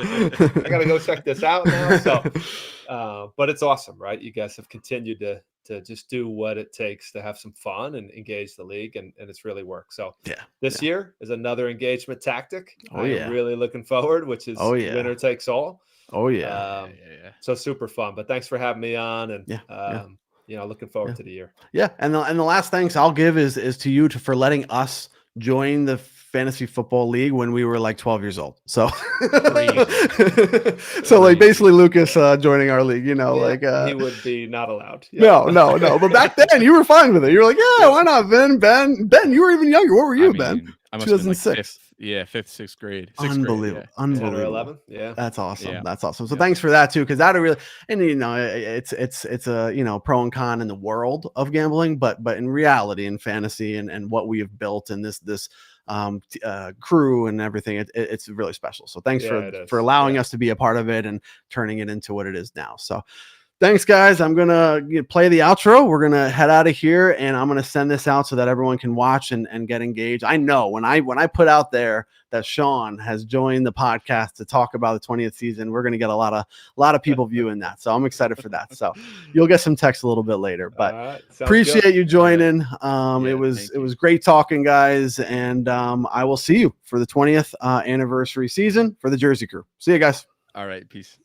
I got to go check this out now. So, but it's awesome, right? You guys have continued to just do what it takes to have some fun and engage the league, and it's really worked. So this year is another engagement tactic. I am really looking forward, which is winner takes all. So super fun. But thanks for having me on, and looking forward to the year. Yeah, and the last thanks I'll give is to you for letting us join the fantasy football league when we were like 12 years old. So like basically Lucas joining our league, he would be not allowed. No. But back then you were fine with it. You were like, yeah, why not, Ben? Ben, you were even younger. What were you, Ben? I must have been like fifth, sixth grade. Unbelievable. Grade, Unbelievable. 10 or 11. Yeah. That's awesome. Yeah. That's awesome. So thanks for that too. Cause that really, and it's a, pro and con in the world of gambling, but in reality, in fantasy and what we have built in this crew and everything, it's really special. So thanks for allowing us to be a part of it and turning it into what it is now. So thanks, guys. I'm going to play the outro. We're going to head out of here, and I'm going to send this out so that everyone can watch and get engaged. I know when I put out there that Sean has joined the podcast to talk about the 20th season, we're going to get a lot of people viewing that. So I'm excited for that. So you'll get some text a little bit later, but appreciate you joining. It was great talking, guys. And I will see you for the 20th anniversary season for the Jersey Crew. See you guys. All right. Peace.